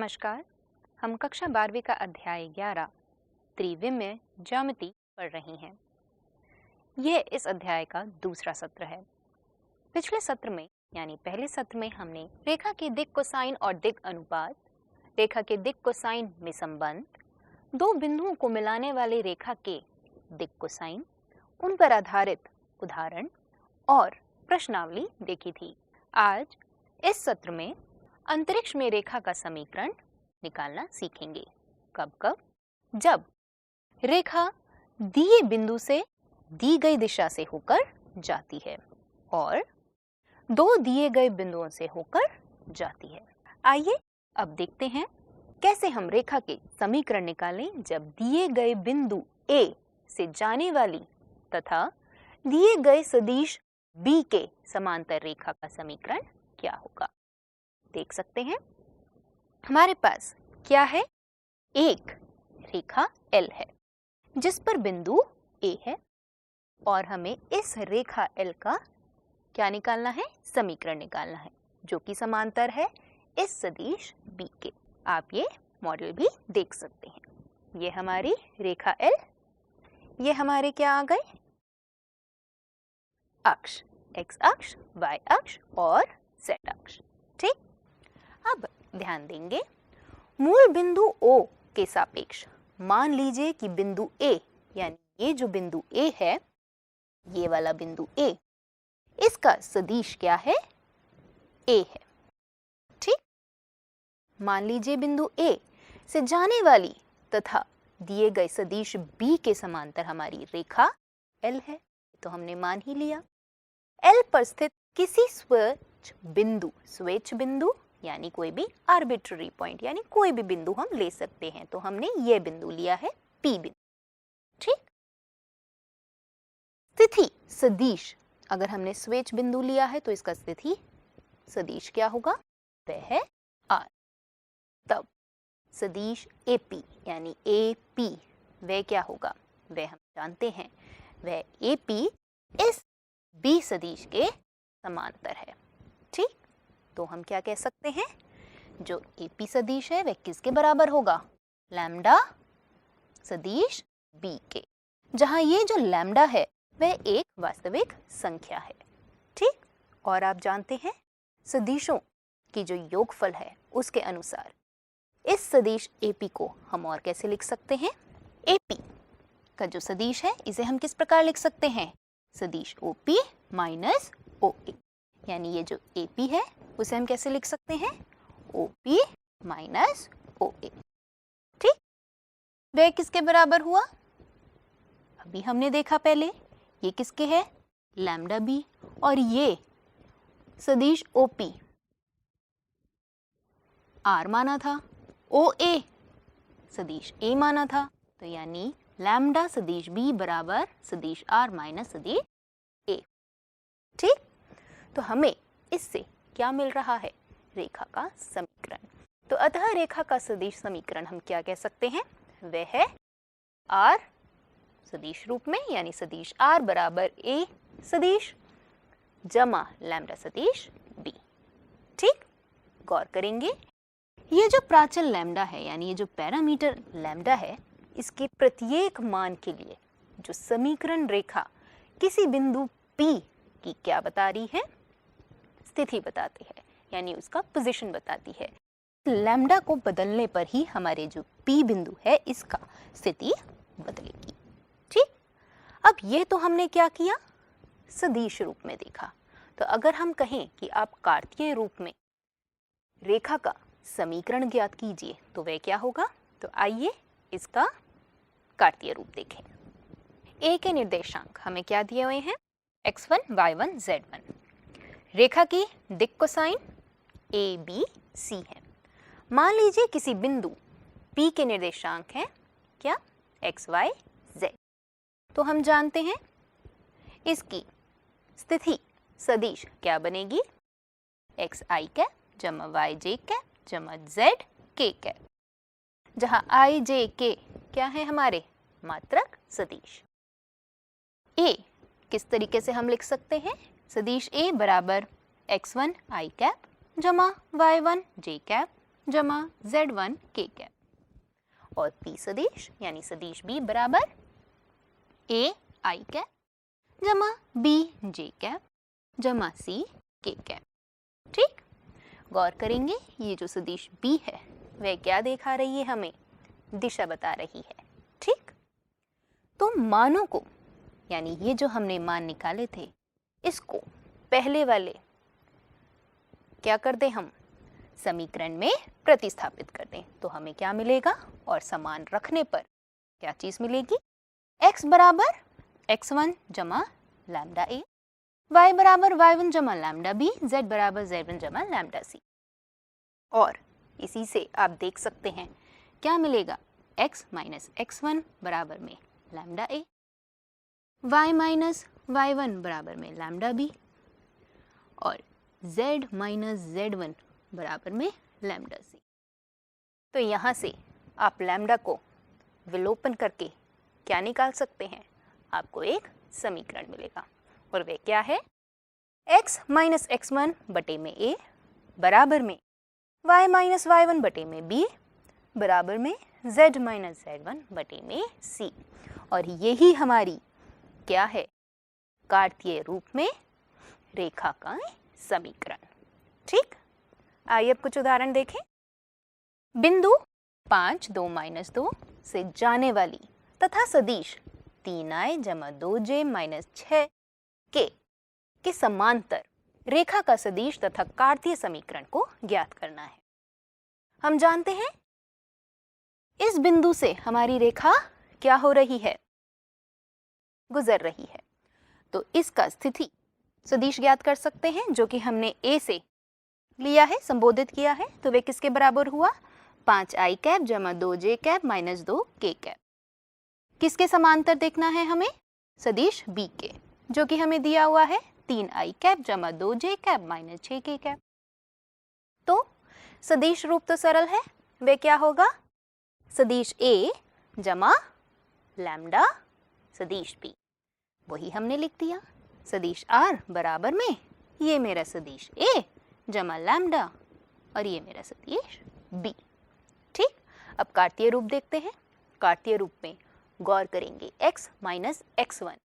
नमस्कार। हम कक्षा 12वीं का अध्याय 11 त्रिविमीय ज्यामिति पढ़ रही हैं। यह इस अध्याय का दूसरा सत्र है। पिछले सत्र में यानी पहले सत्र में हमने रेखा के दिक् कोसाइन और दिक् अनुपात, रेखा के दिक् कोसाइन में संबंध, दो बिंदुओं को मिलाने वाली रेखा के दिक् कोसाइन, उन पर आधारित उदाहरण और प्रश्नावली देखी थी। आज इस सत्र में अंतरिक्ष में रेखा का समीकरण निकालना सीखेंगे। कब कब? जब रेखा दिए बिंदु से दी गई दिशा से होकर जाती है और दो दिए गए बिंदुओं से होकर जाती है। आइए अब देखते हैं कैसे हम रेखा के समीकरण निकालें जब दिए गए बिंदु A से जाने वाली तथा दिए गए सदिश B के समांतर रेखा का समीकरण क्या होगा। देख सकते हैं हमारे पास क्या है, एक रेखा L है जिस पर बिंदु A है और हमें इस रेखा L का क्या निकालना है, समीकरण निकालना है जो कि समांतर है इस सदिश B के। आप ये मॉडल भी देख सकते हैं। ये हमारी रेखा L, ये हमारे क्या आ गए, अक्ष, x अक्ष, y अक्ष और z अक्ष। ठीक, अब ध्यान देंगे मूल बिंदु O के सापेक्ष मान लीजिए कि बिंदु A यानी ये जो बिंदु A है, ये वाला बिंदु A, इसका सदिश क्या है, A है। ठीक, मान लीजिए बिंदु A से जाने वाली तथा दिए गए सदिश B के समांतर हमारी रेखा L है, तो हमने मान ही लिया। L पर स्थित किसी स्वेच्छ बिंदु यानी कोई भी आर्बिट्ररी पॉइंट यानी कोई भी बिंदु हम ले सकते हैं, तो हमने ये बिंदु लिया है P बिंदु। ठीक, स्थिति सदिश अगर हमने स्वेच्छ बिंदु लिया है तो इसका स्थिति सदिश क्या होगा, वह है R। तब सदिश AP यानी AP वह क्या होगा, वह हम जानते हैं, वह AP इस B सदिश के समांतर है। ठीक, तो हम क्या कह सकते हैं, जो AP सदिश है वह किसके बराबर होगा, लैम्डा सदिश B के, जहां ये जो लैम्डा है वह एक वास्तविक संख्या है। ठीक, और आप जानते हैं सदिशों की जो योगफल है उसके अनुसार इस सदिश AP को हम और कैसे लिख सकते हैं, AP का जो सदिश है इसे हम किस प्रकार लिख सकते हैं, सदिश OP माइनस OA, यानी ये जो AP है उसे हम कैसे लिख सकते हैं, OP माइनस OA। ठीक, वह किसके बराबर हुआ, अभी हमने देखा पहले, ये किसके है, लैम्डा B, और ये सदिश OP R माना था, OA सदिश A माना था, तो यानी लैम्डा सदिश B बराबर सदिश R माइनस सदिश A। ठीक, तो हमें इससे क्या मिल रहा है, रेखा का समीकरण। तो अतः रेखा का सदिश समीकरण हम क्या कह सकते हैं, वह है R सदिश रूप में यानी सदिश R बराबर A सदिश जमा लैम्डा सदिश B। ठीक, गौर करेंगे ये जो प्राचल लैम्डा है यानी ये जो पैरामीटर लैम्डा है, इसके प्रत्येक मान के लिए जो समीकरण रेखा किसी बिंदु P की क्या बता रही है, स्थिति बताती है, यानी उसका पोजीशन बताती है। लैम्डा को बदलने पर ही हमारे जो P बिंदु है इसका स्थिति बदलेगी। ठीक, अब ये तो हमने क्या किया, सदिश रूप में देखा। तो अगर हम कहें कि आप कार्तीय रूप में रेखा का समीकरण ज्ञात कीजिए तो वह क्या होगा, तो आइए इसका कार्तीय रूप देखें। A के निर्देशांक हमें क्या दिए हुए हैं, x1 y1 z1। रेखा की दिक् कोसाइन ABC है। मान लीजिए किसी बिंदु P के निर्देशांक हैं क्या, x y z, तो हम जानते हैं इसकी स्थिति सदिश क्या बनेगी, x I कैप जमा y j कैप जमा z k कैप, जहां I j k क्या है हमारे मात्रक सदिश। A किस तरीके से हम लिख सकते हैं, सदिश A बराबर x1 I कैप जमा y1 j कैप जमा Z1 k कैप और P सदिश यानी सदिश B बराबर A I कैप जमा B J कैप जमा C k कैप। ठीक, गौर करेंगे ये जो सदिश B है वह क्या दिखा रही है, हमें दिशा बता रही है। ठीक, तो मानों को यानी ये जो हमने मान निकाले थे इसको पहले वाले क्या कर दें, हम समीकरण में प्रतिस्थापित कर दें तो हमें क्या मिलेगा, और समान रखने पर क्या चीज मिलेगी, x बराबर x1 जमा लैम्डा a, y बराबर y1 जमा लैम्डा b, z बराबर z1 जमा लैम्डा c। और इसी से आप देख सकते हैं क्या मिलेगा, x माइनस x1 बराबर में lambda a, y minus y1 बराबर में लैम्डा b और z माइनस z1 बराबर में लैम्डा c। तो यहाँ से आप लैम्डा को विलोपन करके क्या निकाल सकते हैं, आपको एक समीकरण मिलेगा और वह क्या है, x माइनस x1 बटे में a बराबर में y माइनस y1 बटे में b बराबर में z माइनस z1 बटे में c। और यही हमारी क्या है, कार्तीय रूप में रेखा का समीकरण। ठीक, आइए अब कुछ उदाहरण देखें। बिंदु 5 2 माइनस 2 से जाने वाली तथा सदिश 3i जमा 2j माइनस 6k के समांतर रेखा का सदिश तथा कार्तीय समीकरण को ज्ञात करना है। हम जानते हैं इस बिंदु से हमारी रेखा क्या हो रही है, गुजर रही है, तो इसका स्थिति सदिश ज्ञात कर सकते हैं जो कि हमने a से लिया है, संबोधित किया है। तो वे किसके बराबर हुआ, 5i कैप जमा 2j cap minus 2k cap. किसके समांतर देखना है हमें, सदिश b के, जो कि हमें दिया हुआ है 3i कैप जमा 2j cap minus 6k cap. तो सदिश रूप तो सरल है, वे क्या होगा, सदिश a जमा लैम्डा सदिश b, वही हमने लिख दिया। सदिश r बराबर में ये मेरा सदिश a जमा लैम्डा और ये मेरा सदिश b। ठीक, अब कार्तीय रूप देखते हैं। कार्तीय रूप में गौर करेंगे x माइनस x1,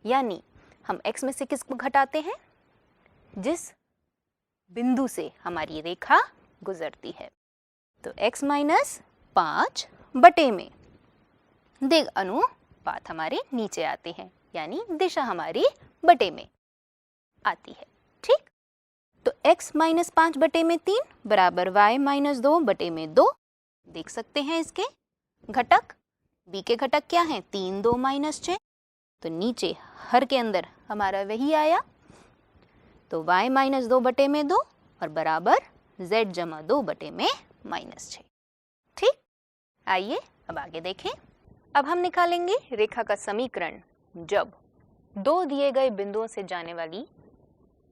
यानी हम x में से किसको घटाते हैं, जिस बिंदु से हमारी रेखा गुजरती है। तो x माइनस 5 बटे में दिग अनुपात हमारे नीचे आते हैं, यानी दिशा हमारी बटे में आती है। ठीक, तो x माइनस 5 बटे में 3 बराबर y माइनस 2 बटे में 2। देख सकते हैं इसके घटक, b के घटक क्या हैं, 3 2 माइनस 6, तो नीचे हर के अंदर हमारा वही आया। तो y माइनस 2 बटे में 2 और बराबर z जमा 2 बटे में माइनस 6। ठीक, आइए अब आगे देखें। अब हम निकालेंगे रेखा का समीकरण जब दो दिए गए बिंदुओं से जाने वाली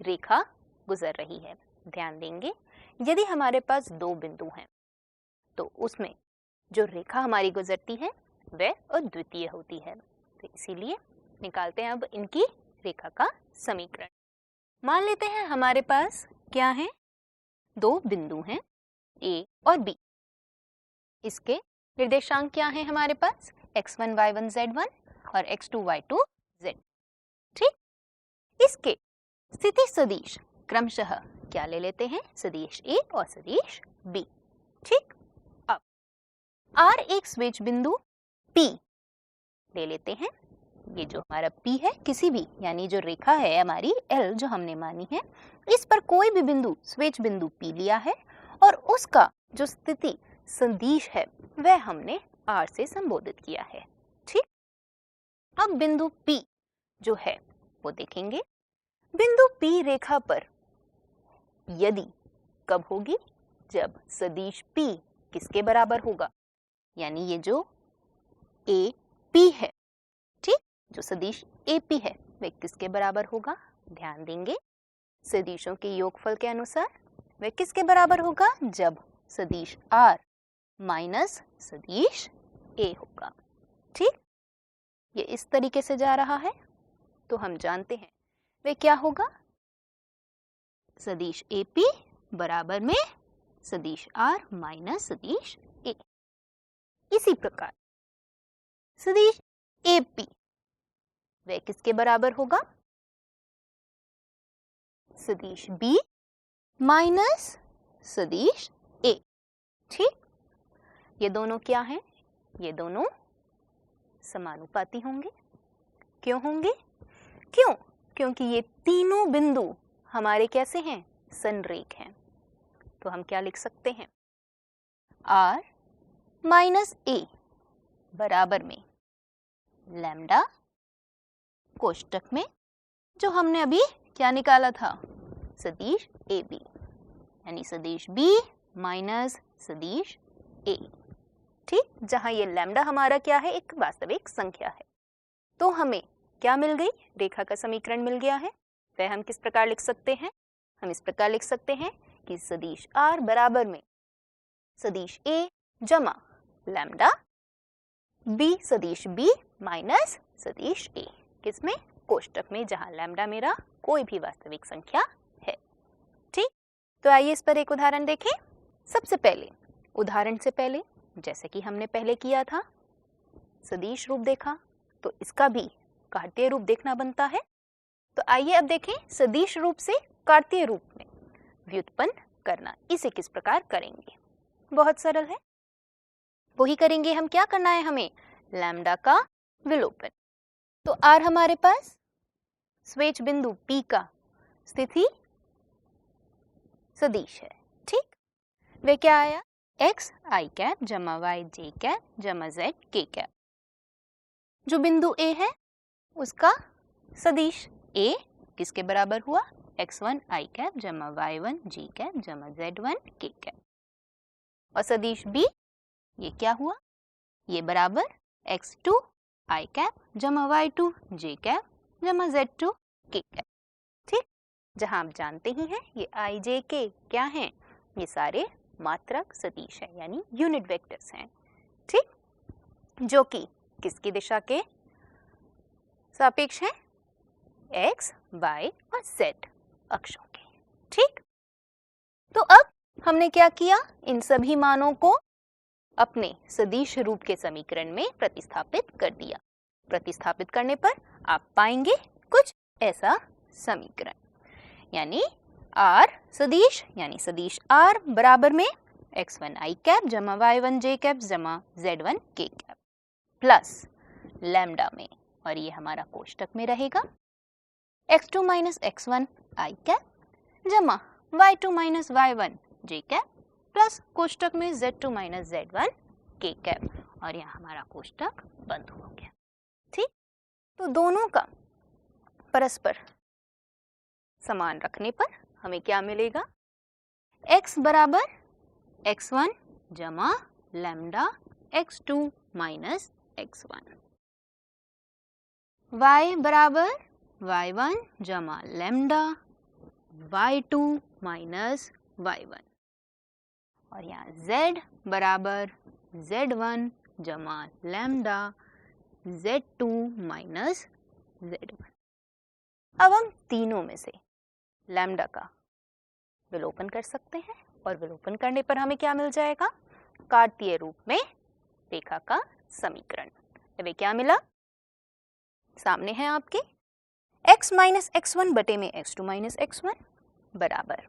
रेखा गुजर रही है। ध्यान देंगे, यदि हमारे पास दो बिंदु हैं तो उसमें जो रेखा हमारी गुजरती है वह अद्वितीय होती है। तो इसीलिए निकालते हैं अब इनकी रेखा का समीकरण। मान लेते हैं हमारे पास क्या है, दो बिंदु हैं a और b। इसके निर्देशांक क्या हैं हमारे पास, x1 y1 z1 और x2 y2 z। ठीक, इसके स्थिति सदिश क्रमशः क्या ले लेते हैं, सदिश a और सदिश b। ठीक, अब r एक स्विच बिंदु p ले लेते हैं। ये जो हमारा p है, किसी भी यानी जो रेखा है हमारी l जो हमने मानी है, इस पर कोई भी बिंदु स्विच बिंदु p लिया है और उसका जो स्थिति सदिश है वह हमने r से संबोधित किया है। ठीक, अब बिंदु p जो है वो देखेंगे। बिंदु p रेखा पर यदि कब होगी, जब सदिश p किसके बराबर होगा, यानी ये जो AP है, ठीक, जो सदिश AP है वह किसके बराबर होगा। ध्यान देंगे, सदिशों के योगफल के अनुसार वह किसके बराबर होगा, जब सदिश R माइनस सदिश A होगा। ठीक, ये इस तरीके से जा रहा है तो हम जानते हैं वह क्या होगा, सदिश AP बराबर में सदिश r माइनस सदिश a। इसी प्रकार सदिश AP वह किसके बराबर होगा? सदिश B माइनस सदिश A। ठीक, ये दोनों क्या हैं? ये दोनों समानुपाती होंगे। क्यों होंगे? क्योंकि ये तीनों बिंदु हमारे कैसे हैं? संरेख हैं। तो हम क्या लिख सकते हैं? R माइनस A बराबर में लैम्डा कोष्टक में जो हमने अभी क्या निकाला था? सदिश AB, यानी सदिश B माइनस सदिश A। ठीक, जहां ये लैम्डा हमारा क्या है? एक वास्तविक संख्या है। तो हमें क्या मिल गई? रेखा का समीकरण मिल गया है। वह हम किस प्रकार लिख सकते हैं? हम इस प्रकार लिख सकते हैं कि सदिश R बराबर में सदिश A जमा लैम्डा B सदिश B माइनस सदिश A। किसमें? कोष्टक में, जहां लैम्डा मेरा कोई भी वास्तविक संख्या है। ठीक, तो आइए इस पर एक उदाहरण देखें। सबसे पहले उदाहरण से पहले जैसे कि हमने पहले किया था, सदिश रूप देखा, तो इसका भी कार्तीय रूप देखना बनता है। तो आइए अब देखें सदिश रूप से कार्तीय रूप में व्युत्पन्न करना। इसे किस प्रकार करेंगे? बहुत सरल है, वही करेंगे हम। क्या करना है हमें? लैम्डा का विलोपन। तो R हमारे पास स्वेच्छ बिंदु P का स्थिति सदिश है। ठीक, वे क्या आया? x I कैप जमा y j कैप जमा z k कैप। जो बिंदु A है उसका सदिश A किसके बराबर हुआ? x1 I कैप जमा y1 j कैप जमा z1 k कैप। और सदिश B ये क्या हुआ? ये बराबर x2 I कैप जमा y2 j कैप जमा z2 k कैप। ठीक, जहां आप जानते ही हैं ये I j k क्या हैं? ये सारे मात्रक सदिश हैं, यानी यूनिट वेक्टर्स हैं। ठीक, जो कि किसकी दिशा के सापेक्ष हैं? x, y और z अक्षों के। ठीक, तो अब हमने क्या किया? इन सभी मानों को अपने सदिश रूप के समीकरण में प्रतिस्थापित कर दिया। प्रतिस्थापित करने पर आप पाएंगे कुछ ऐसा समीकरण, यानी R सदिश यानी सदिश R बराबर में x1 I कैप जमा y1 j कैप जमा z1 k cap plus lambda में, और ये हमारा कोष्टक में रहेगा, x2 minus x1 I cap जमा y2 minus y1 j cap plus कोष्टक में z2 minus z1 k cap, और यहाँ हमारा कोष्टक बंद हो गया। ठीक, तो दोनों का परस्पर समान रखने पर हमें क्या मिलेगा? x बराबर x1 जमा lambda x2 minus x1, y बराबर y1 जमा लैम्डा y2 माइनस y1, और यहाँ z बराबर z1 जमा लैम्डा z2 माइनस z1। अब हम तीनों में से लैम्डा का विलोपन कर सकते हैं, और विलोपन करने पर हमें क्या मिल जाएगा? कार्तीय रूप में रेखा का समीकरण। वे क्या मिला? सामने है आपके, x माइनस x1 बटे में x2 माइनस x1 बराबर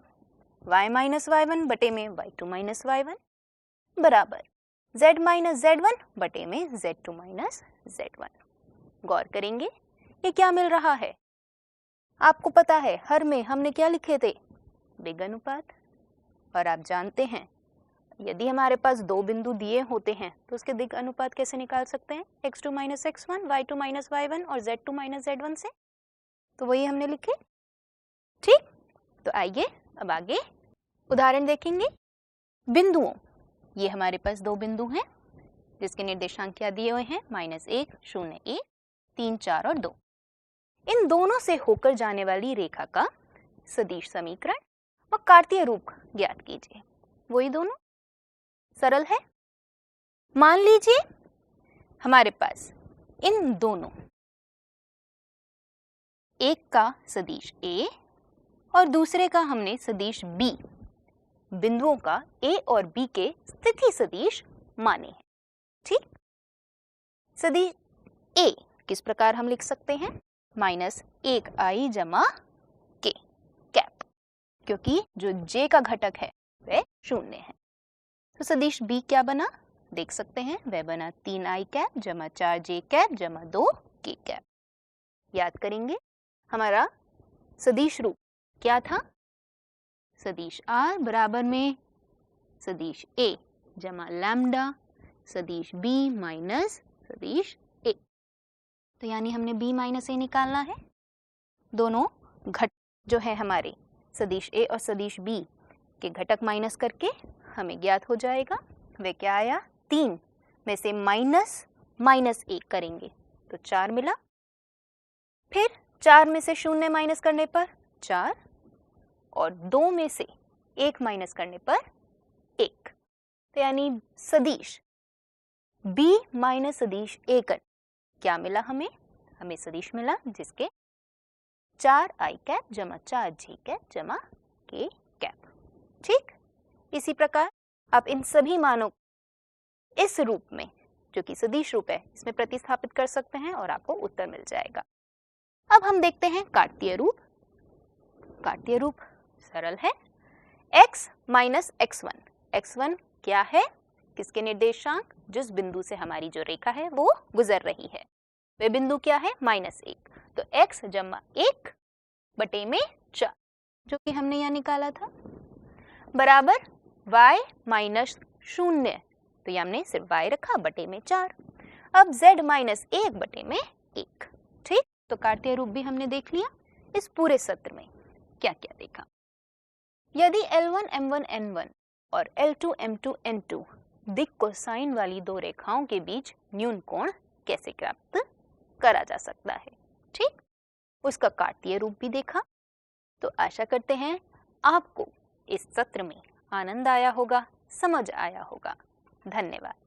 y माइनस y1 बटे में y2 माइनस y1 बराबर z माइनस z1 बटे में z2 माइनस z1। गौर करेंगे ये क्या मिल रहा है? आपको पता है हर में हमने क्या लिखे थे? दिग अनुपात। और आप जानते हैं यदि हमारे पास दो बिंदु दिए होते हैं तो उसके दिग अनुपात कैसे निकाल सकते हैं? x2 minus x1, y2 minus y1 और z2 माइनस z1 से। तो वही हमने लिखे। ठीक, तो आइए अब आगे उदाहरण देखेंगे। बिंदुओं, ये हमारे पास दो बिंदु हैं जिसके निर्देशांक क्या दिए हुए हैं? -1, 0, 1, 3, 4 और 2। इन दोनों से होकर जाने वाली रेखा का सदिश समीकरण और कार्तीय रूप ज्ञात कीजिए। वही दोनों सरल है। मान लीजिए हमारे पास इन दोनों, एक का सदिश A और दूसरे का हमने सदिश B बिंदुओं का A और B के स्थिति सदिश माने हैं। ठीक, सदिश A किस प्रकार हम लिख सकते हैं? -1i जमा k कैप, क्योंकि जो J का घटक है वह 0 है। तो सदिश B क्या बना? देख सकते हैं, वह बना 3i कैप जमा 4j कैप जमा 2k कैप। याद करेंगे हमारा सदिश रूप क्या था? सदिश R बराबर में सदिश A जमा लैम्डा सदिश B माइनस सदिश A। तो यानी हमने B माइनस A निकालना है। दोनों घटक जो है हमारे सदिश A और सदिश B के घटक माइनस करके हमें ज्ञात हो जाएगा। वे क्या आया? 3 में से -1 करेंगे तो 4 मिला। फिर 4 में से 0 माइनस करने पर 4 और 2 में से 1 माइनस करने पर 1। तो यानी सदिश B माइनस सदिश A का क्या मिला हमें? हमें सदिश मिला जिसके 4i कैप जमा 4j कैप जमा k कैप। ठीक, इसी प्रकार आप इन सभी मानों इस रूप में जो कि सदिश रूप है इसमें प्रतिस्थापित कर सकते हैं और आपको उत्तर मिल जाएगा। अब हम देखते हैं कार्तीय रूप। कार्तीय रूप सरल है, x माइनस x1। x1 क्या है? किसके निर्देशांक? जिस बिंदु से हमारी जो रेखा है वो गुजर रही है, वे बिंदु क्या है? -1। तो x जमा 1 बटे में 4 जो कि हमने यहाँ निकाला था बराबर y माइनस 0। तो ये हमने सिर्फ y रखा बटे में 4। अब z माइनस 1 बटे में 1। ठीक, तो कार्तीय रूप भी हमने देख लिया। इस पूरे सत्र में क्या क्या देखा? यदि L1 M1 N1 और L2 M2 N2 दिक् कोसाइन वाली दो रेखाओं के बीच न्यून कोण कैसे प्राप्त करा जा सकता है, ठीक, उसका कार्तीय रूप भी देखा। तो आशा करते हैं आपको इस सत्र में आनंद आया होगा, समझ आया होगा। धन्यवाद।